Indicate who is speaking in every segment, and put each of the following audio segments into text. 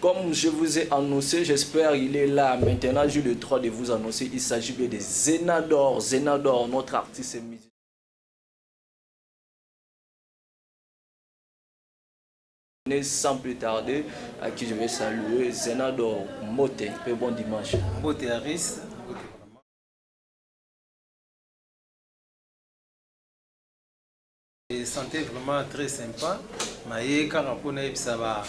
Speaker 1: Comme je vous ai annoncé, j'espère il est là. Maintenant, j'ai le droit de vous annoncer. Il s'agit bien de Zenador. Zenador, notre artiste et musicien. Sans plus tarder, à qui je vais saluer Zenador Mote. Bon dimanche.
Speaker 2: Mote Harris. Et santé vraiment très sympa. Maye karapona ibsaba.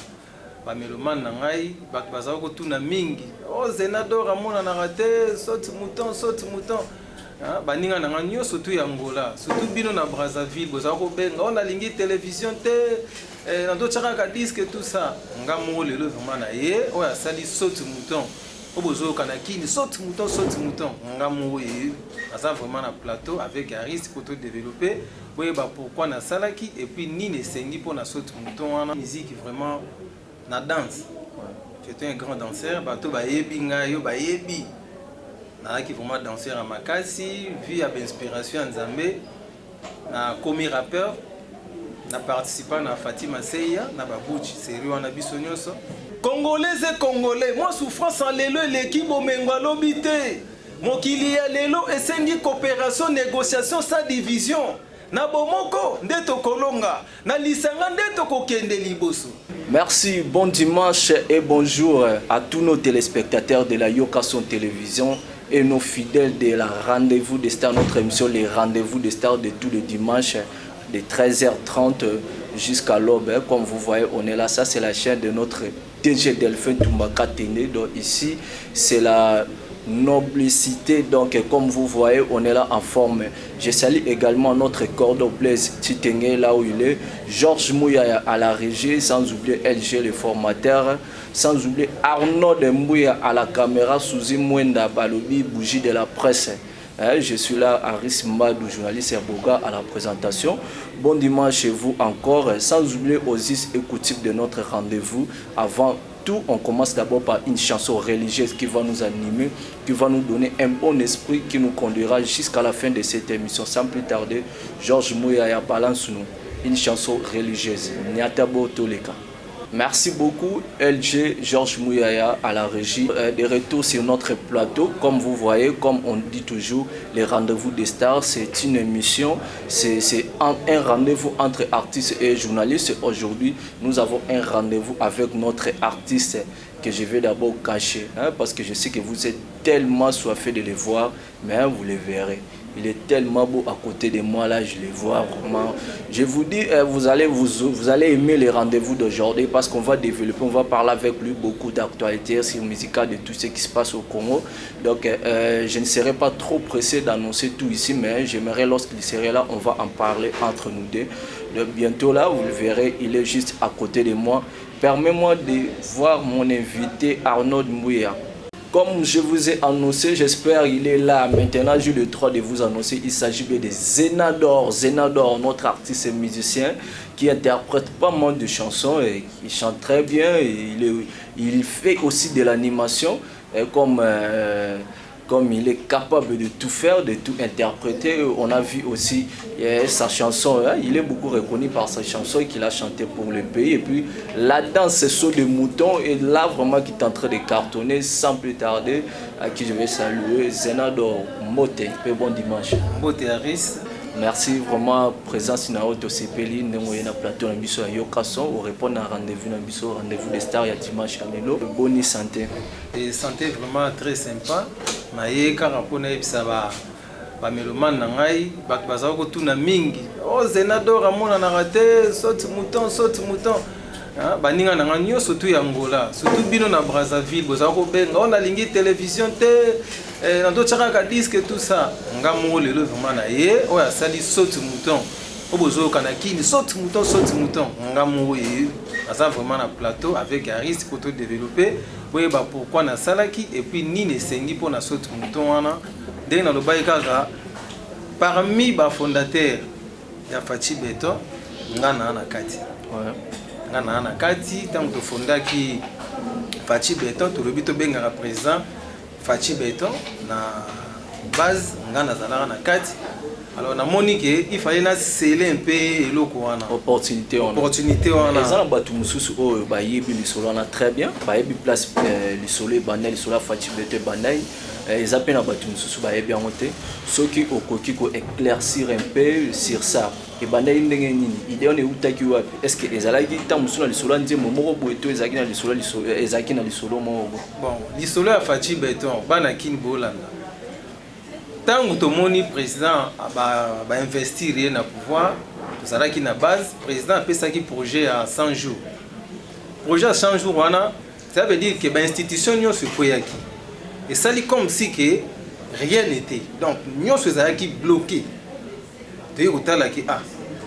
Speaker 2: Ba meloman na ngai baza ko tuna mingi. Oh Zenador amona na raté saute mouton. Baninga na nga nyonso tu ya Angola, surtout bino na Brazzaville, boza ko benga on a lingi télévision te na do chaka ka disque tout ça. Nga mo lelo vraiment na ye, o ya sali saute mouton. O bozo kana kini saute mouton. Nga mo ye, asa vraiment na plateau avec Harris pour tout développer. Boye ba pourquoi na salaki et puis ni ne sengi pour na saute mouton wana musique vraiment na danse. J'étais un grand danseur, bato ba yebi nga yo ba yebi. Qui vraiment danseur à Makasi, vie à inspiration en Zambé, na commis rappeur, na participé à Fatima Seya, na Babouchi, sérieux en Abissonioso. Congolais et Congolais, moi souffrance en l'élo et l'équipe au Mengwalo Bité. Mon kili a l'élo et c'est une coopération, négociation, sa division. Na bomoko, ndeto kolonga, na lisanga ndeto kokende liboso.
Speaker 1: Merci, bon dimanche et bonjour à tous nos téléspectateurs de la Yokason Télévision et nos fidèles de la Rendez-vous des Stars, notre émission Les Rendez-vous des Stars de tous les dimanches de 13h30 jusqu'à l'aube. Comme vous voyez, on est là, ça c'est la chaîne de notre DG Delphin Toumbaka Tene. Donc ici, c'est la noblicité, donc comme vous voyez on est là en forme. Je salue également notre cordon Blaise Titenge là où il est, Georges Mouya à la régie, sans oublier LG le formateur, sans oublier Arnaud de Mouya à la caméra, Souzi Mwenda Balobi, bougie de la presse. Je suis là, Aris Madou, journaliste Erboga à la présentation. Bon dimanche chez vous encore, sans oublier Osis écoutif de notre rendez-vous. Avant tout, on commence d'abord par une chanson religieuse qui va nous animer, qui va nous donner un bon esprit, qui nous conduira jusqu'à la fin de cette émission. Sans plus tarder, Georges Mouya balance nous une chanson religieuse. Niatabo Toleka. Merci beaucoup LG Georges Mouyaya à la régie. De retour sur notre plateau, comme vous voyez, comme on dit toujours, les rendez-vous des stars, c'est une émission, c'est un rendez-vous entre artistes et journalistes. Aujourd'hui, nous avons un rendez-vous avec notre artiste que je vais d'abord cacher, parce que je sais que vous êtes tellement soifés de les voir, mais vous les verrez. Il est tellement beau à côté de moi, là, je les vois vraiment. Je vous dis, vous allez aimer les rendez-vous d'aujourd'hui parce qu'on va développer, on va parler avec lui beaucoup d'actualités sur musicales, de tout ce qui se passe au Congo. Donc, je ne serai pas trop pressé d'annoncer tout ici, mais j'aimerais lorsqu'il serait là, on va en parler entre nous deux. Donc, bientôt là, vous le verrez, il est juste à côté de moi. Permets-moi de voir mon invité Arnaud Mouya. Comme je vous ai annoncé, j'espère il est là. Maintenant, j'ai le droit de vous annoncer. Il s'agit bien de Zenador. Zenador, notre artiste et musicien qui interprète pas mal de chansons et il chante très bien. Et il fait aussi de l'animation comme il est capable de tout faire, de tout interpréter. On a vu aussi sa chanson, il est beaucoup reconnu par sa chanson qu'il a chanté pour le pays. Et puis la danse, c'est saut de mouton. Et là, vraiment, qui est en train de cartonner, sans plus tarder, à qui je vais saluer, Zenador Mote. Bon dimanche.
Speaker 2: Mote Harris.
Speaker 1: Merci vraiment présence na auto CPL na plateau na biso ya Yokason au répondre à rendez-vous des stars ya dimanche à Lelo. Bonne santé.
Speaker 2: Et santé vraiment très sympa. Maye karapona ibsaba ba meloman na ngai baza ko tuna mingi. Oh Zenador amona na raté saute mouton. Baninga na nga nyonso tu ya Angola, surtout bino na Brazzaville, boza ko benga on a lingi télévision te na do chaka ka disque tout ça. Nga mo lelo vraiment na ye, o ya sali saute mouton. O bozo kana kini saute mouton. Nga mo ye, asa vraiment na plateau avec Harris pour tout développer. Boye ba pourquoi na salaki et puis ni ne sengi pour na saute mouton wana. Dès na lobai kaka parmi ba fondateur ya Fachi Beto, nga na kati.
Speaker 1: Ouais.
Speaker 2: Na kati tant que fondaki Fachi Beton to lobi to benga président Fachi Beton na base nga na zalaka na kati Alors na monique il fallait na sceller un peu eloko wana
Speaker 1: opportunité
Speaker 2: wana
Speaker 1: ezala batu mususu oyo bayebi lisolo wana très bien bayebi place lisolo ebandai lisolo Fachi Beto ebandai eza mpe na batu mususu bayebi yango te soki okoki ko éclaircir un peu sur ça ebandai ndenge nini idée wana eutaki wapi est-ce que ezalaki ntango mosusu na lisolo ya nzembo moko boye to ezalaki na lisolo moko
Speaker 2: bon lisolo ya Fachi Beto bana kini bolanda tant que le président va investir dans le pouvoir, qui na base, le président a fait un projet à 100 jours. Projet à 100 jours, ça veut dire que l'institution n'est pas et ça c'est comme si que rien n'était. Donc, nous sommes bloqués.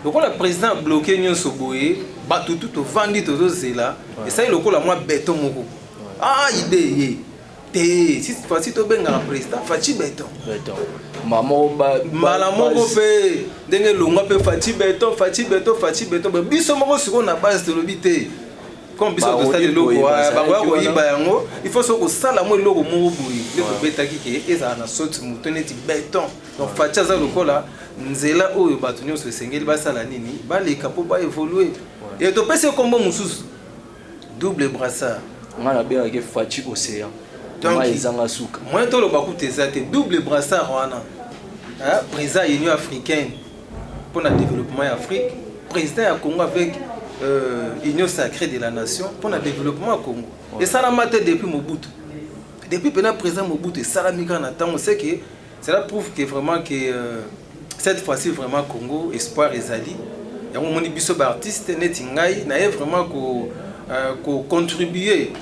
Speaker 2: Donc, le président a bloqué nous sommes tout vendu tout là et ça est le coup la moi béton moko. Ah, idée. Si cette fois-ci tu es un président, Fachi Beto.
Speaker 1: Maman
Speaker 2: moko pe ndenge longa pe Fachi Beto biso moko siko na base de l'obité comme biso de stade loko ba ko yiba yango il faut so ko sala mo loko mo boui le ko betaki ke eza na sorte mutoneti béton donc Fachi za lokola nzela oyo batu nyonso esengeli basala nini ba leka po ba évoluer et to pese kombo mususu double brassard
Speaker 1: ngana be ke Fachi Océan.
Speaker 2: Donc, moi, tout le bakou double brassard, président de l'Union africaine pour le développement de l'Afrique, président du Congo avec l'Union sacrée de la nation pour le développement du Congo. Et ça l'a maté depuis Mobutu. Depuis le président Mobutu, ça l'a mis en attente. On sait que cela prouve que vraiment que cette fois-ci, vraiment Congo, espoir est allé. Il y a un monde de artistes, il a vraiment contribué.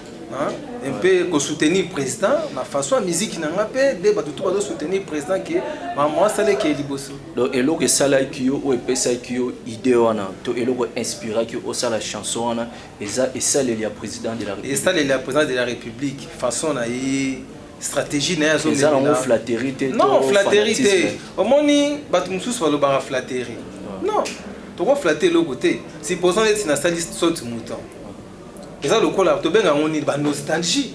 Speaker 2: Un peu soutenir le président, la façon la musique n'a pas de soutenir le président qui maman ça les qui est liboso.
Speaker 1: Donc et que ça là qui ou et ça qui idée wana to et que inspiré qui au ça la chanson wana et ça les président de la République.
Speaker 2: Et ça les président de la République façon na stratégie na zo
Speaker 1: ça on flatterie.
Speaker 2: Non flatterie. Au moni batu mususu ba lo ba flatterie. Non. To ko flatter le côté. Si posant être na salle saute mouton. Et ça le coup là, tu bien on dit bah nostalgie.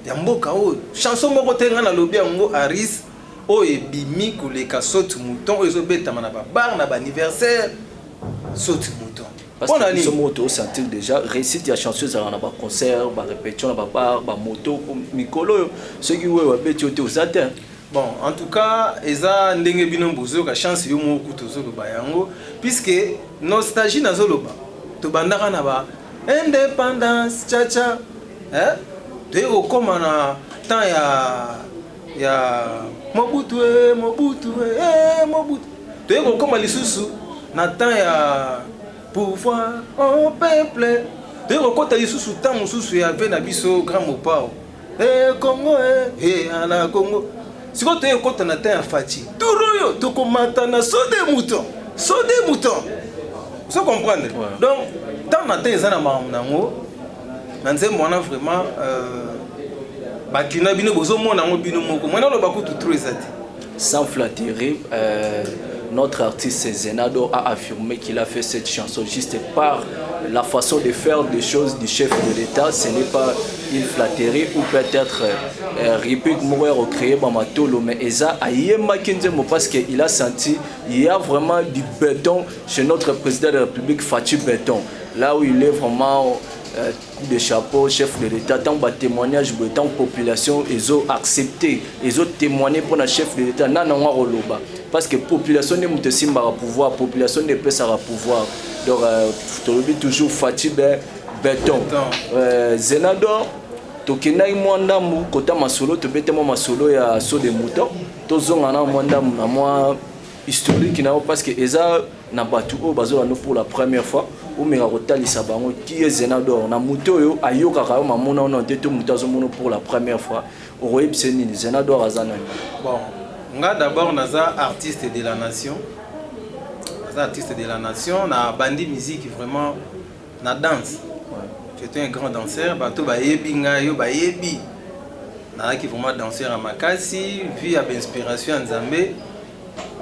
Speaker 2: Il y a mboka o chanson moko tenga na lobby ngo Aris o ebimi koleka saute mouton ezo beta na ba bar na ba anniversaire saute mouton.
Speaker 1: Parce que nous sommes auto sentir déjà récite ya chanson za na ba concert, ba répétition na ba bar, ba moto mikolo ceux qui ouais beti ote osate.
Speaker 2: Bon, en tout cas, eza ndenge bino bozo ka chance yo moko tozo ba yango puisque nostalgie na zoloba. To bandaka na ba indépendance tcha de comme na temps ya Mobutu de comme lisusu na temps ya pouvoir au peuple de kota lisusu temps mususu ya ve na biso grand mopao Congo ala Congo siko te kota na temps ya Fachi turuyo to komata na sode mouton vous comprenez donc dans la thèse na mamango nanzembo wana vraiment bakina bino bozo mona ngo bino moko mwana lo bakutu trop ezati
Speaker 1: sans flatterie notre artiste Zenado a affirmé qu'il a fait cette chanson juste par la façon de faire des choses du chef de l'État. Ce n'est pas une flatterie ou peut-être réplique mourir recréer Bamatolo, mais Eza Ayema Kinzemo parce qu'il a senti il y a vraiment du béton chez notre président de la République, Fachi Beto. Là où il est vraiment coup de chapeau, chef de l'État, tant de témoignages, tant de population, ils ont accepté, ils ont témoigné pour le chef de l'État. Parce que la population n'est pas au pouvoir, la population n'est pas au pouvoir. Donc, tu toujours Fachi Beto. Zenado, tokenai mwanda mu kota masolo to bete mo masolo ya so de mouton to zonga na mwanda na moi historique na parce que eza na batu o bazo no pour la première fois o mera kotalisa bango qui est Zenado na mouton yo ayoka ka ma mona on te to mouton zo mono pour la première fois o royebse nini Zenado azana.
Speaker 2: Bon nga d'abord naza artiste de la nation. Artiste de la nation na bandi musique vraiment na danse. J'étais un grand danseur, bato bayebi ngayo bayebi. Na qui vraiment danseur à Makasi, vie à inspiration en Zambé.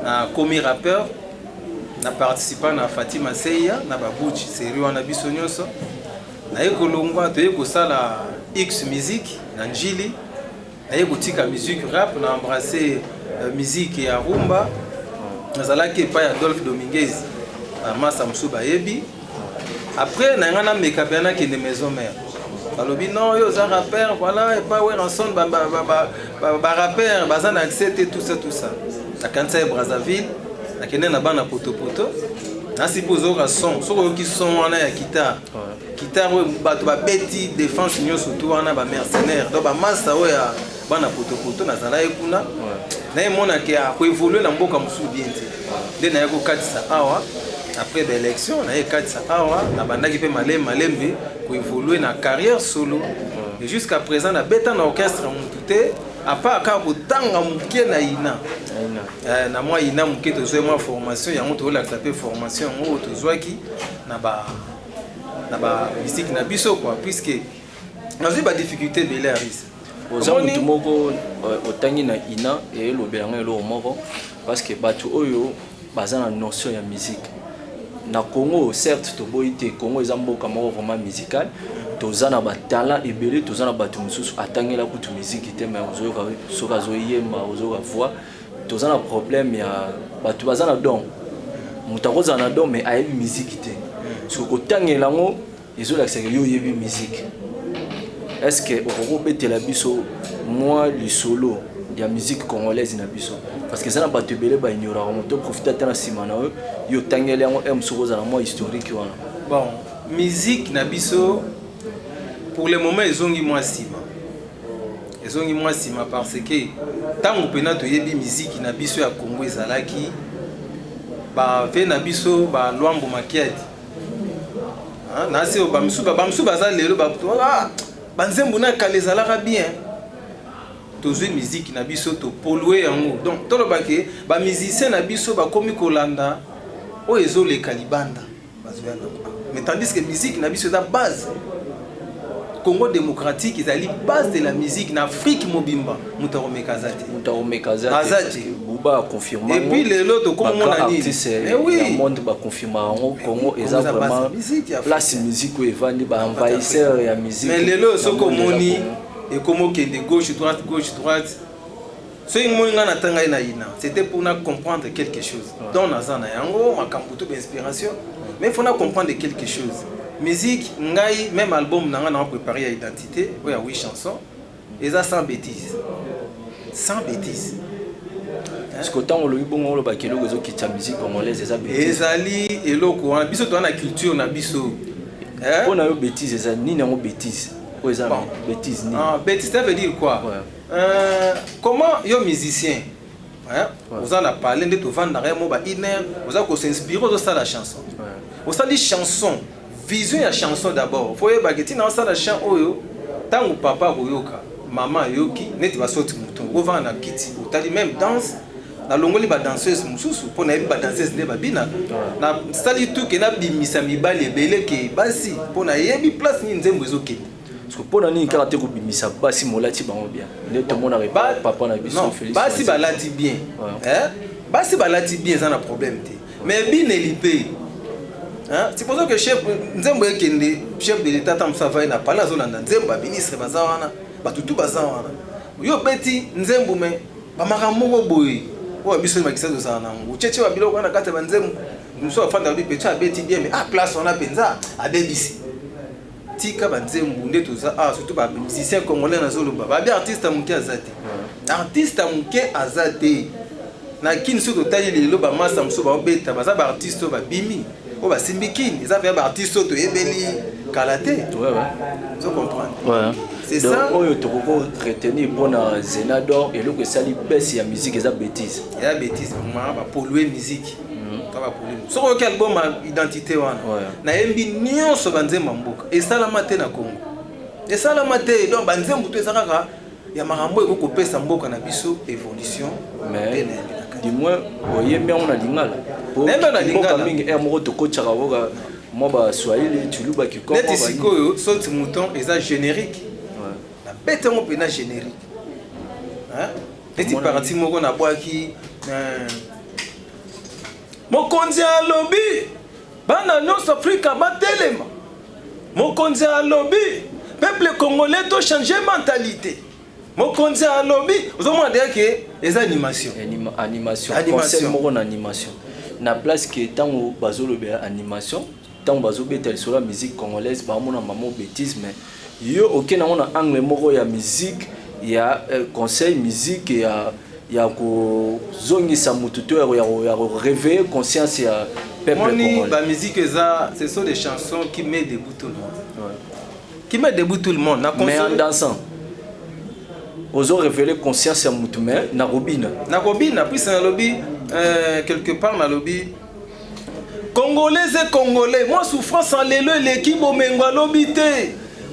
Speaker 2: Na commis rappeur, na participant na Fatima Seya, na babuchi sérieux en abiso nyonso. Na yeko longwa to yeko sala X musique na njili. Na yeko tika musique rap, na embrasser musique ya rumba. nazalaki epai ya Adolphe Dominguez masa mosusu bayebi. Après nanga meka pe nakende maison mère balobi non yo za rappeur voilà epai Weranson rappeur baza na accepté tout ça nakanisa Brazzaville nakende na bana poto nasi pozoka son soko yoki son wana ya guitare oyo bato babeti défense nyonso tu wana bamercenaire donc bamasa oyo ya bana poto nazala ye kuna nayemonake akoévolue na mboka mosusu bien te nde naye kokatisa awa après l'élection naye kokatisa awa nabandaki mpe malembe koévolue na carrière solo et jusqu'à présent nabeta na orchestre mutu te apa kaka kotanga moke na ina na mwa ina moke tozwi mwa formation yango tozolakisa mpe formation yango oyo tozwaki na ba musique na biso quoi puisque nazwi badifficulté ebele arise
Speaker 1: oza mutu moko otangi na ina elobelanga eloko moko parce que bato oyo baza na notion ya musique na Congo certes toboyi te Congo eza mboka moko vraiment musical toza na batalent ebele toza na bato mosusu atangela kutu musique te mais ozoyoka soki azoyemba ozoyoka voix toza na problème ya bato baza na don moto akozala na don mais ayebi musique te soki kotangela yango ezolakisaka yo oyebi musique est-ce que okokobetela biso mwa lisolo ya musique congolaise na biso parce que ça na bato ebele baignoraka moto profite ata na nsima na oyo yo otangeli yango mosuku ozala mwa historique wana
Speaker 2: bon musique na biso pour le moment ezongi mwa nsima parce que ntango mpena toyebi musique na biso ya Congo ezalaki bave na biso balwambo makiadi nasi bamosusu baza lelo banzembo na kala ezalaka bien tozwi musique na biso topolue yango donc tolobake bamusicien na biso bakomi kolanda oyo ezoleka libanda bazwi yango mais tandis que musique na biso eza base Congo démocratique ezali base de la musique na Afrique mobimba muta omekazati
Speaker 1: buba confirme
Speaker 2: et puis lelo to comme mon ani
Speaker 1: mais oui le monde ba confirme Congo eza vraiment place musique oyo evandi ba envahisseur ya musique
Speaker 2: mais lelo soko moni et comme kende gauche droite ce qui moni ngana tanga ina c'était pour na comprendre quelque chose dans nazana yango makambuto d'inspiration mais il faut na comprendre quelque chose. Musique, ngai, même album, on a préparé à identité, il y a 8 chansons, et ça sans bêtises. Sans bêtises.
Speaker 1: Parce que tant on l'a eu bon, on a qui la musique congolaise, c'est ça bêtises.
Speaker 2: Ezali et loko, on a biso dans la culture, on a biso.
Speaker 1: On a eu bêtises, c'est ça ni non bêtises. Bêtises ni.
Speaker 2: Bêtises, ça veut dire quoi? Comment yo musicien? Vous en a parlé de tout vendre derrière moi, vous avez s'inspirer de ça la chanson. Vous avez des chansons. Vision ya chanson d'abord. Faut y bageti na ça la chant oyo. Tango papa koyoka, maman yoki, neti basoti muto. Ova na kiti. Utali même danse. Na longoli ba danseuse mususu po na ba danseuse ne ba bina. Na sali tout ke na bimisa mibali ebele ke basi po na yebi place ni nzembo ezokende.
Speaker 1: Parce que pour nani karaté ko bimisa basi molati bango bien. Ne te mona ba papa na biso
Speaker 2: Félix. Basi balati bien. Basi balati bien ça na problème te. Mais bine lipe. C'est pour ça que chef chef de l'État tam ça va na pala zolanda nzembo ministre bazawana batutu bazawana yo beti nzembo me ba makamoko boye o biso makisa zo sana ucheche wa biloko na kata banzembo muso afanda bi pecha beti bien mais place on a penza abebisi tika banzembo nde toza surtout ba musicien congolais na zolo ba bi artiste muke azate na kinso to tali lelo ba masa muso ba beta baza ba artiste ba bimi oh bah Simbikine, ils avaient un artiste auto ebeli kalaté.
Speaker 1: Ouais.
Speaker 2: Vous comprenez?
Speaker 1: Ouais.
Speaker 2: C'est ça.
Speaker 1: Oh yo toko retenir pour na Zenador et le que ça li baisse ya musique eza bêtise.
Speaker 2: Ya bêtise vraiment ba polluer musique. Ça va polluer. So quel album identité wana. Na yembi nyonso banzemba mboka. Et ça la maté na Congo. Et ça la maté donc banzemba to ezaka ya marambo eko pesa mboka na biso évolution.
Speaker 1: Mais du moins oyembi on a lingala.
Speaker 2: Nenda na lingala
Speaker 1: mingi moko to kochaka boka moi ba swahili tuluba kikoma
Speaker 2: ba sikoyo saute mouton eza générique la bête on peut na générique hein et parti moko na boaki mokonzi alobi bana nyonso Afrika batelema mokonzi alobi peuple congolais doit changer mentalité mokonzi alobi vous demandez que Et ça, animation.
Speaker 1: Animation. Conseil moro na animation. Na place que tant au bazo le animation, tant bazo betel sur la musique congolaise, ba mona mamo bêtise mais yo OK na on a angle moro ya musique, il y a conseil musique il y a ko zongisa mututo ya réveiller conscience ya peuple congolais.
Speaker 2: La musique ce sont des chansons qui mettent debout tout le monde. Ouais. Qui mettent debout tout le monde.
Speaker 1: Mais en dansant. Ils ont révélé conscience à Moutoumé, na robine.
Speaker 2: Na robine, puis c'est un lobby, quelque part dans le lobby. Congolais et Congolais, moi souffrance en l'élo et l'équipe au Mengo lobby.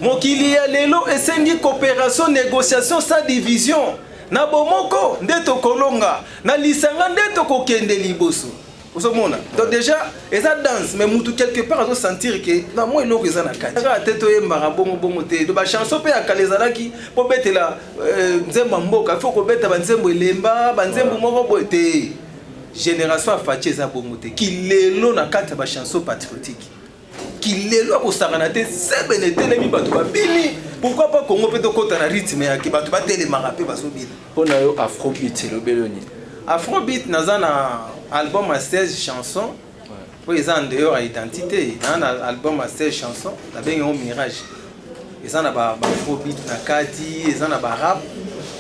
Speaker 2: Mon kili a l'élo et c'est une coopération, négociation, sa division. Na bomoko, ndeto kolonga, na lisanga ndeto kokende liboso. Donc déjà, et ça danse, mais moutou quelque part à sentir que non moi il a raison à quatre. La tête est marabongo bongo te. Donc la chanson peut à calezala qui pour mettre la nzembo mboka, faut qu'on mette banzembo lemba, banzembo moko bote. Génération a fatché za bongo te. Qui lelo na quatre ba chanson patriotique. Qui lelo ko saranate c'est benete les mi batu ba bini. Pourquoi pas Congo peut to kota na rythme ya ki batu ba tele marapé ba so bini.
Speaker 1: Pour na yo afrobeat c'est le beloni.
Speaker 2: Afrobeat nazana album à 16 chansons. Pour les en dehors à identité, un album à 16 chansons, la bien un mirage. Ils en a afrobeat na kati, ils en a rap.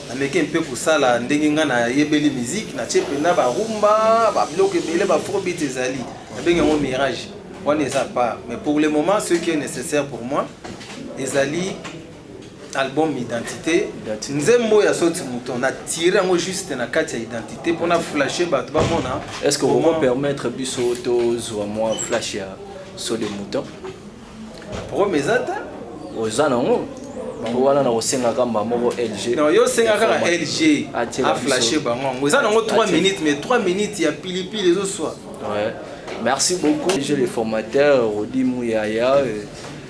Speaker 2: Na meke un peu pour ça la ndenga na yebeli musique, na chepe na ba rumba, ba bloc belé ba afrobeat ezali. La bien un mirage. On ne sait pas, mais pour le moment ce qui est nécessaire pour moi, ezali album identité nzembo ya soti mouton na tiré ngo juste na kati ya identité pour na flasher ba ba mona.
Speaker 1: Est-ce que vous pouvez permettre biso to zo moi flash ya so de mouton
Speaker 2: pour mes atta
Speaker 1: ozana ngo wana na osenga kamba moko LG
Speaker 2: non yo senga ka LG a flasher ba ngo ozana ngo 3 minutes mais 3 minutes ya pili les autres soirs.
Speaker 1: Ouais, merci beaucoup. J'ai les formateurs Rodi Mouyaya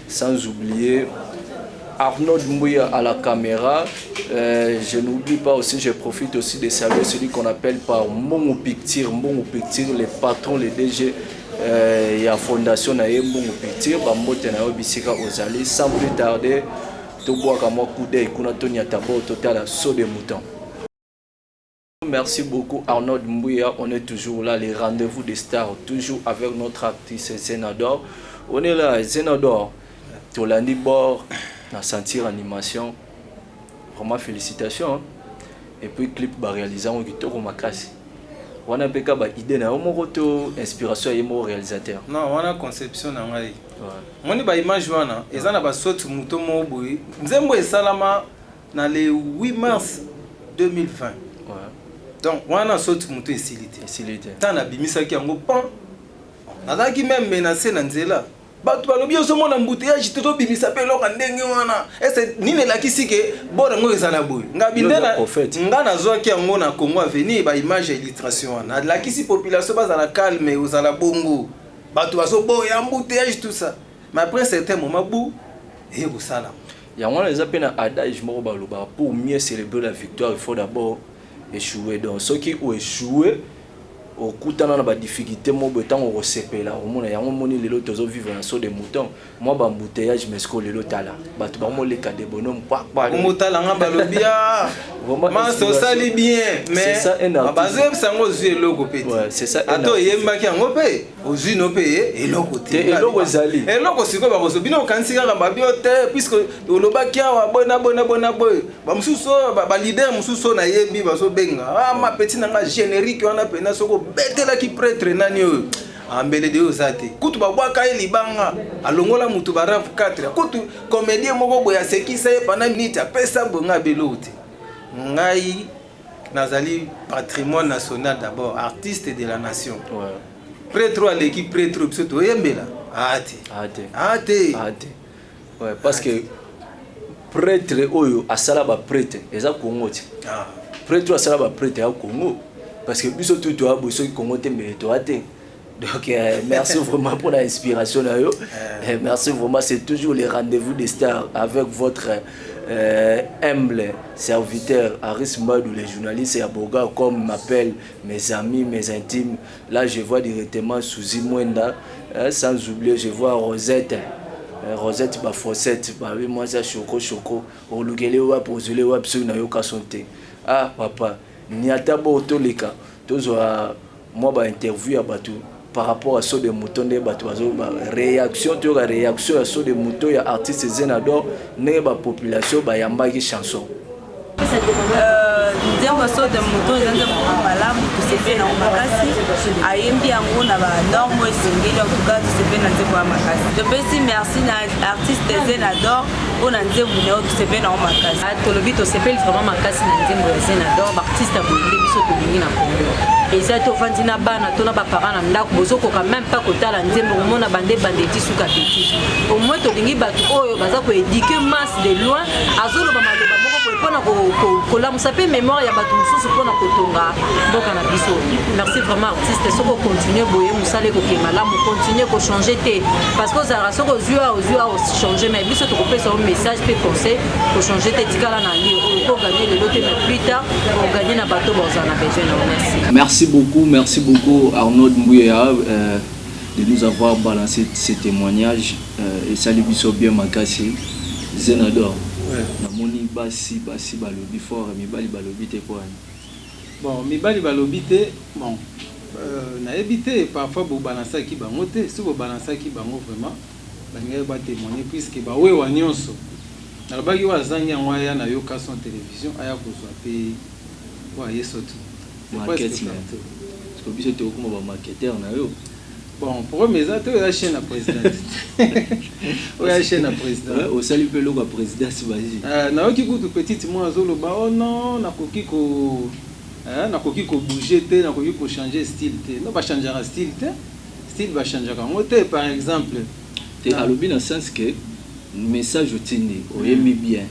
Speaker 1: sans oublier Arnaud Mbouya à la caméra. Je n'oublie pas aussi, je profite aussi de saluer celui qu'on appelle par Mbongo Picture, les patrons, les DG et la fondation na Mbongo Picture, Bambote na Obisika Ozali. Sans plus tarder, Toboa Kamo Koudé, Kunatonia Tabo, Total Saut de Mouton. Merci beaucoup Arnaud Mbouya, on est toujours là, les rendez-vous des stars, toujours avec notre artiste Zenador. On est là, Zenador, Tolani Bor. Sentir animation, vraiment félicitations. Et puis clip réalisé en guitare ma classe. On a péka ba idée na moto inspiration et mon réalisateur.
Speaker 2: Non, on a conception na ngai. Moi ni ba image wana, ezana ba sotu muto mo boy. Nzembo esalama na le 8 mars 2020. Donc on a sotu muto esilité. Tana bimisa ki yango pan. Nazaki même menacé na nzela. Batu balobi ozomona mbouteillage toto bimisa pe loka ndenge wana ese nini lakisi ke bora ngo ezala boy nga bindela nga nazwaki yango na Congo Avenir ba image ya illustration wana lakisi population bazala calme ozala bongo batu baso boya mbouteillage tout ça mais après certain moment bou et ko sala
Speaker 1: ya wana les appels na adage moko baloba pour mieux célébrer la victoire il faut d'abord échouer donc ceux qui ont échoué au kutana na ba difficulté mo betan o resepela o mona yango moni lelo tozo vivre na so de mouton moi ba embouteillage mesko lelo tala bato ba mo le ka de bonhomme pa
Speaker 2: o motala nga balobia vraiment so sali bien mais ba zeb sango zu eloko petit
Speaker 1: c'est ça
Speaker 2: ato yemba ki yango pe o zu no pe eloko te
Speaker 1: eloko ezali
Speaker 2: eloko siko ba koso bino kanisi ka ba bio te puisque o loba ki awa bona boy ba mususo ba leader mususo na yebi ba so benga ma petit na nga générique wana pe na soko betela ki prêtre nani oyo ambele de ozate kutu babwaka ye libanga alongola mutu ba RAV 4 kutu comédien moko boya sekisa ye pendant minute apesa bonga belote ngai nazali patrimoine national d'abord artiste de la nation prêtre à l'équipe prêtre biso yembela ate
Speaker 1: ouais parce que prêtre oyo asala ba prêtre eza Congo ti prêtre asala ba prêtre ya Congo parce que biso tout toi boso Congo te mais toi te donc merci vraiment pour l'inspiration là yo merci vraiment c'est toujours les rendez-vous des stars avec votre humble serviteur Aris Madou les journalistes et Aboga comme m'appellent mes amis mes intimes là je vois directement Souzi Mwenda sans oublier je vois Rosette ba Fossette ba oui moi ça choco au lugele wa posele wa pso na yo ka sonté ah papa niata bo toleka tozwa moi ba interview ya bato par rapport à saut de mouton de bato ba réaction to réaction à saut de mouton ya artiste Zenador ne ba population ba yamba ki chanson
Speaker 3: nzembo saut de mouton nzembo malamu tusepe na makasi ayembi yango na ba norme esengeli en tout cas tusepe na nzembo ya makasi topesi merci na artiste Zenador mpona nzembo na yo tusepe na makasi
Speaker 4: tolobi tosepeli vraiment makasi na nzembo ya Zenador baartiste aboyinde biso tolingi na Congo eza tofandi na bana to na baparent na ndako bozokoka même pas kotala nzembo komona bande ti suka petit au moins tolingi bato oyo baza koéduke masse de loin azoloba maloba moko mpona kolamusa mpe mémoire ya bato mosusu mpona kotonga mboka na biso. Merci vraiment artiste soko continue boye mosala ekoke malamu continue kochanger te parce que ozalaka soko ozwa ochanger mais biso tokopesa o message mpe conseil kochanger te tikala na li okoganye lelo te mais plus tard oganye na bato bozala na besoin na merci.
Speaker 1: Merci beaucoup Arnaud Mbouya de nous avoir balancé ces témoignages et salut biso bien makasi Zenador. Namoni basi balobi fort mibali balobi te quoi.
Speaker 2: Bon mibali balobi te bon na éviter parfois bo balancer ki bango te si bo balancer ki bango vraiment bangai ba témoigner puisque ba wewa nyonso na bagi wazangi yango ya na yoka son télévision aya kozwa pe wa yeso tu
Speaker 1: marketing parce que biso te okoma ba marketeur na yo.
Speaker 2: Bon pour mes atos la chaîne à président la chaîne à président
Speaker 1: au salut pe logo président si vas-y
Speaker 2: na oki kutu petite moi azolo ba oh non na koki ko bouger te na koki ko changer style te non pas changer style te style va changer quand te par exemple
Speaker 1: te alobi na sens que message otindi oyemi bien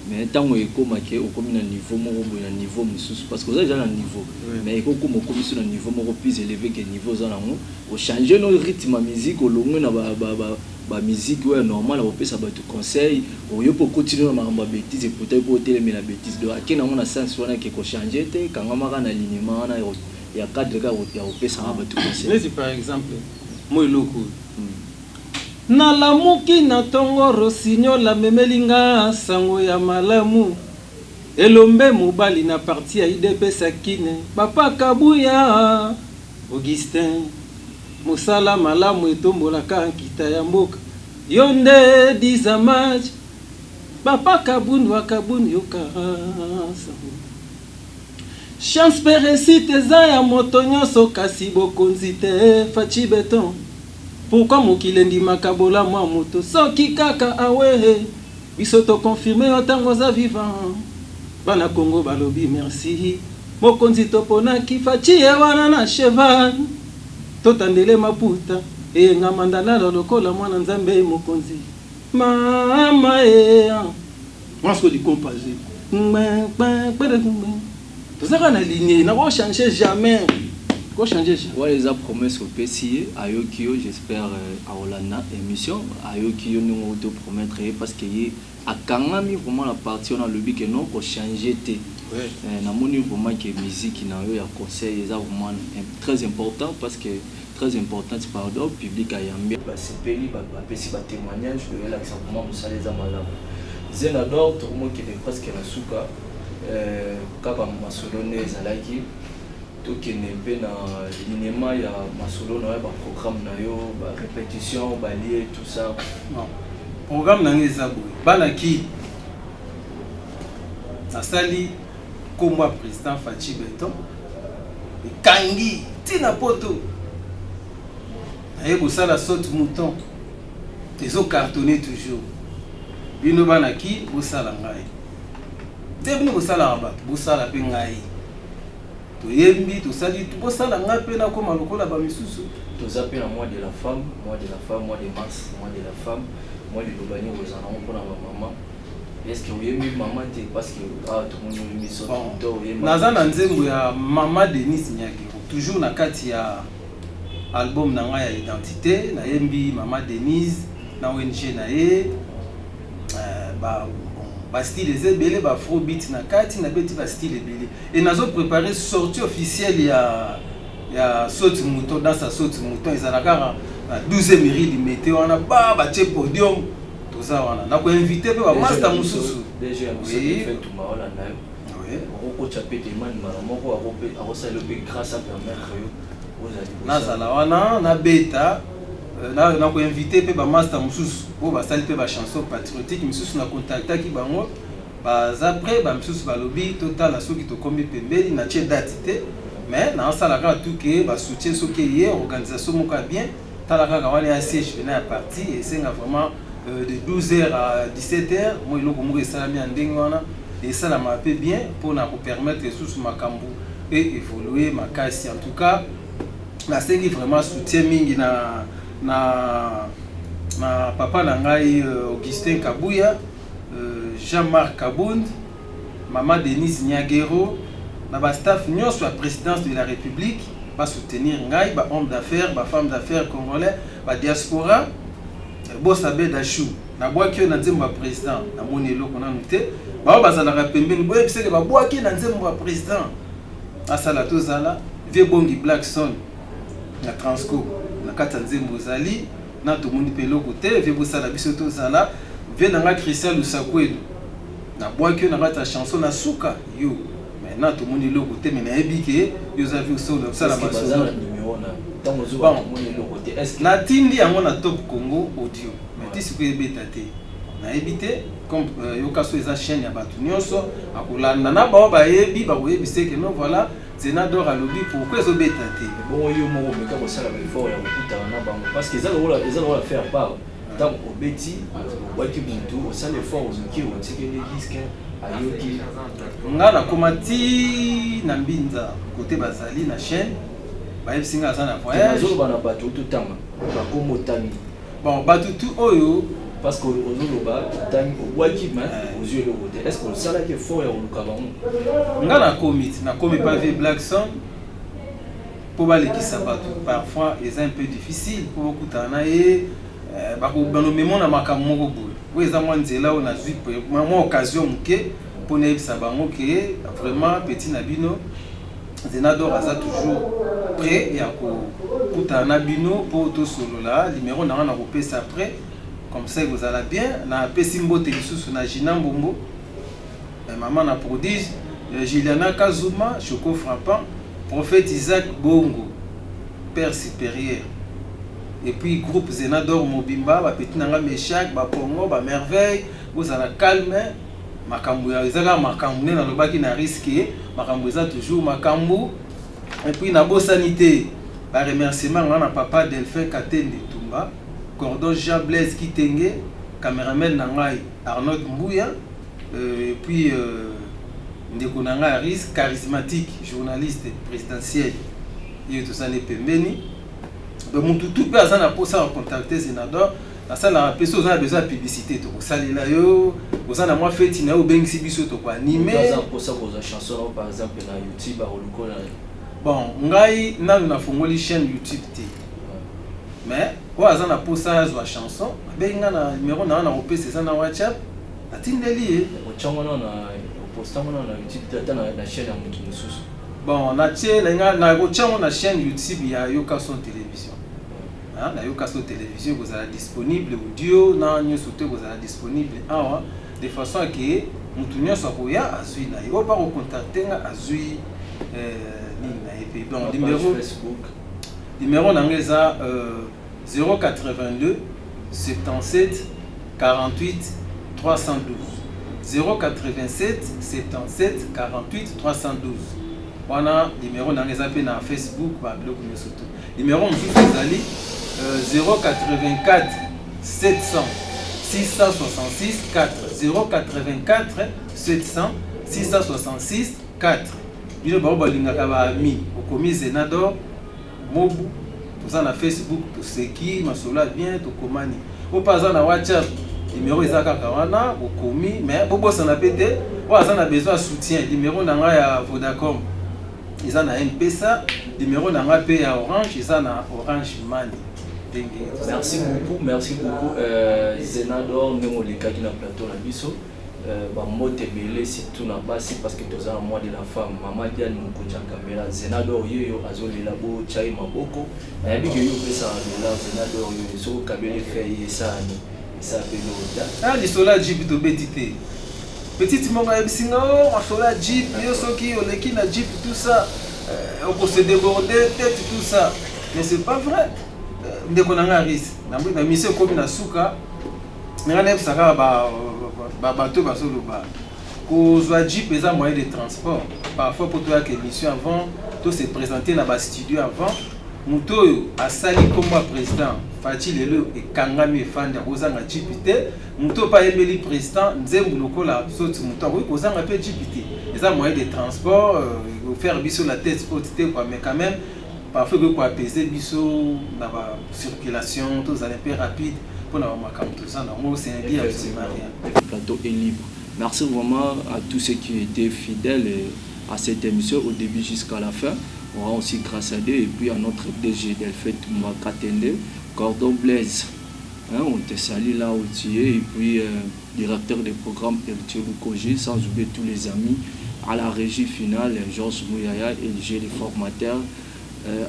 Speaker 1: mais tant que au comme un niveau un niveau parce que déjà un niveau mais comme un niveau plus élevé que niveau za nango au changer nos rythme musique au long na ba musique ouais normal on peut ça ba te conseil au yo pour continuer na ma bêtise et peut-être pour télé mais la bêtise donc akena on a sens wana que ko changer te kanga maka na alignement na ya cadre ka ya on peut ça ba te conseil
Speaker 2: mais par exemple moi loko nalamuki na tongo rosinyo la memelinga sango ya malamu elombe mobali na parti ya IDP Sakine papa Kabuya Augustin musala malamu etombolaka nkita ya mboka yonde dizamaj papa Kabundu akabuni yokarasa chance peresite za ya moto nyonso kasi bokonzi te fachi beton. Pourquoi mokile ndimaka bola mwa moto soki kaka awe biso to confirmer otango za vivant bana Congo balobi merci mokonzi topona kifachi wana na cheval totandele maputa e ngamandana lokola mwana nzambe mokonzi mama moi ce que du composé tozaka na ligne na ko changer jamais.
Speaker 1: Ouais, les promesses au PCA, Ayokio, j'espère à Olana émission, Ayokio nous auto promettre parce que à Kangami vraiment la partie on a le but que non pour changer té. Na moni vraiment que musique na yo ya conseil ça vraiment très important parce que très important pardon public à Yambia ba sepeli ba pesi ba témoignage de l'action vraiment vous savez za malade. Zenador tout le monde qui est presque na suka kaba masolone zalaki qui n'est pas dans l'alignement, il y a masolo, il y a un programme, il y a une répétition, il tout ça.
Speaker 2: Non. Programme dans les abouis. Banaki, ça sali comme président Fachi Beton. Et Kangi, Tina Poto. Il y a la saute mouton. Ils ont cartonné toujours. Bino Banaki, vous salangai. Tebni vous salarabat, vous salapengai. Toyembi to sali to bosala ngape na koma lokola ba misusu
Speaker 1: to zape na mois de la femme mois de mars mois de la femme mois de lobani ozana ko na maman est-ce que oyembi maman te parce que tout le monde yembi so to yembi
Speaker 2: nazana nzembo ya mama Denis Nyaki toujours na kati ya album na nga ya identité na yembi mama Denise na ONG na ye ba style ezebele ba afrobeat na kati na beti ba style ebele et nazo préparer sortie officielle ya Saute Mouton dans sa Saute Mouton ezalaka 12e mairie de météo on a ba tie podium tout ça wana na ko inviter pe ba master mususu
Speaker 1: déjà oui fait tout maola na okocha pe demande moko akosala pe grâce à permettre
Speaker 2: nazala wana na beta na ko inviter pe ba master mususu po ba sali pe ba chanson patriotique mususu na contactaki bango baza après ba mususu balobi total soki to kombi pembeli na tie date te mais na sala ka tout que ba soutien soki hier organisation moko bien tala ka wana ya siège pena ya parti et c'est vraiment de 12h à 17h moi iloko moko esalami ndenge wana et ça m'a fait bien pour nous permettre sous makambu et évoluer makasi en tout cas na sengi vraiment soutien mingi na papa na ngai Augustin Kabuya, Jean-Marc Kabound, maman Denise Niagero, na ba staff nyonso la présidence de la République va soutenir ngai ba homme d'affaires, ba femme d'affaires congolais, ba diaspora Bosabe Dachou na boaki na nzembo ya président na moni eloko na nute ba bazala pembeni boye biseke ba boaki na nzembo ya président asala tozala vie bongi Blackson na Transco na kata nzembo zali na to moni peloko te vie bosala biso tozala vie na nga Christian Lusakwedu na boaki na kata chanson na suka yo maintenant to moni eloko te mais na ebike yo za vie solo sala
Speaker 1: bazala numéro na tango zo ba moni eloko te est
Speaker 2: na tindi yango na Top Congo audio mais tisi ko ebeta te na ebité comme yokaso eza chaîne ya batu nyonso akolanda na ba bayebi ba koyebise que non voilà Zenador a lobby pourquoi ezo beta te
Speaker 1: bon yo moko meka ko sala effort ya kuta na bango parce que eza le faire part tant obeti waki buntu au sala effort ozuki otiki les disques ayoki
Speaker 2: ngana komati na mbinza côté bazali na chaîne bayebisinga za na voyage
Speaker 1: zo bana bato tout tanga ba komotani
Speaker 2: bon bato tout oyo
Speaker 1: parce que ozoloba tani obwaki mais aux yeux le côté est-ce que ça là qui est fort ya oluka bango
Speaker 2: ngana komiti na komi pas vie Blackson pour balekisa bato parfois c'est un peu difficile pour okutana ye bako banomemo na makambo moko boye oyo eza mwa nzela oyo nazwi mwa occasion moke mpo nayebisa bango ke vraiment petit na bino Zenador aza toujours prêt ya kokutana na bino mpo tosolola numéro na nga na kopesa après comme ça vous allez bien na pesimbo telisusu na Gina Mbombo maman na prodige Juliana Kazuma Choco Frappant prophète Isaac Bongo père supérieur et puis groupe Zenador Mobimba ba petit nanga Meshak ba Pongo ba merveille vous allez calme makambu ya ezaka makambu na lobaki na risque makambu eza toujours makambu et puis na bo sanité ba remerciement na papa Delphin Katende Tumba Cordon Jean Blaise Kitenge, caméraman Nangai Arnaud Mbouya, et puis Ndeko Nanga Aris, charismatique, journaliste présidentiel, et tout ça n'est pas béni. Donc tout peut avoir pour ça contacter Zenador. La salle a besoin de publicité. Donc ça les là yo, vous en a moins fait tina ou bien si biso to quoi animé.
Speaker 1: Pour ça vos chansons par exemple na YouTube ou le col.
Speaker 2: Bon, ngai na fongoli chaîne YouTube té. Mais quoi azana pour ça zo chanson benga na numéro na opesa ça na WhatsApp atindeli
Speaker 1: ochango na posta na YouTube tata na chaîne ya mutu mususu
Speaker 2: bon na tie na ochango na chaîne YouTube ya Yokason télévision na Yokason télévision vous allez disponible audio na nyoso te vous allez disponible awa de façon que mutu nyoso akoya azui na yo pas contacter nga azui ni na et bon numéro
Speaker 1: Facebook
Speaker 2: numéro nangeza 082 77 48 312 087 77 48 312 wana numéro nangeza pe na Facebook ba blog nyosoto numéro mfufu ezali 084 700 666 4 084 700 666 4 bino ba balingaka ba ami okomi Zenador Mobu tout ça na Facebook tout ce qui masola bien to komani au pas na WhatsApp numéro ezaka kawana okomi mais bobo ça na pété wa ça na besoin de soutien numéro na nga ya Vodacom ils en a M-Pesa numéro na nga pe ya Orange ils en a Orange Money.
Speaker 1: Merci beaucoup Zenador ndemo lekaki na plateau na biso ba mote belé surtout na basi parce que tous en mois de la femme maman Diane Mukonja caméra Zenador yo azolela bo chai maboko na yabi que yo pesa la Zenador yo so kabele fait ça ni ça pe lo
Speaker 2: ah di sola jibi to betité petite monga ebisinga o masola jeep yo soki oleki na jeep tout ça on peut se déborder tête tout ça mais c'est pas vrai ndeko nanga risque na mission comme na suka ngana ebisaka ba bateau basolo ba kozwa jeep eza moyen de transport parfois pour toi que mission avant tout se présenter na ba studio avant muto asali comme président Fati lelo ekangami efanda kozanga jeep te muto pa emeli président nzembu lokola soti muto ko kozanga pe jeep te eza moyen de transport faire biso la tête haute te quoi mais quand même parfois ko apaiser biso na ba circulation tous aller peu rapide pour na makambo tout ça non c'est un bien
Speaker 1: le plateau est libre. Merci vraiment à tous ceux qui étaient fidèles à cette émission au début jusqu'à la fin. On rend aussi grâce à Dieu et puis à notre DG Delphine Makatende, Cordon Blaise. On te salue là où tu es et puis directeur des programmes Ertio Lukoji, sans oublier tous les amis à la régie finale, Georges Mouyaya et les formateurs.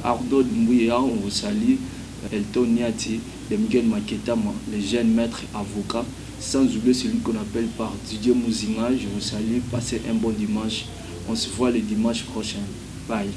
Speaker 1: Ardo Mouya, on vous salue. Elton Niati, de Miguel Maketama, les jeunes maîtres avocats. Sans oublier celui qu'on appelle par Didier Mouzinga. Je vous salue. Passez un bon dimanche. On se voit le dimanche prochain. Bye.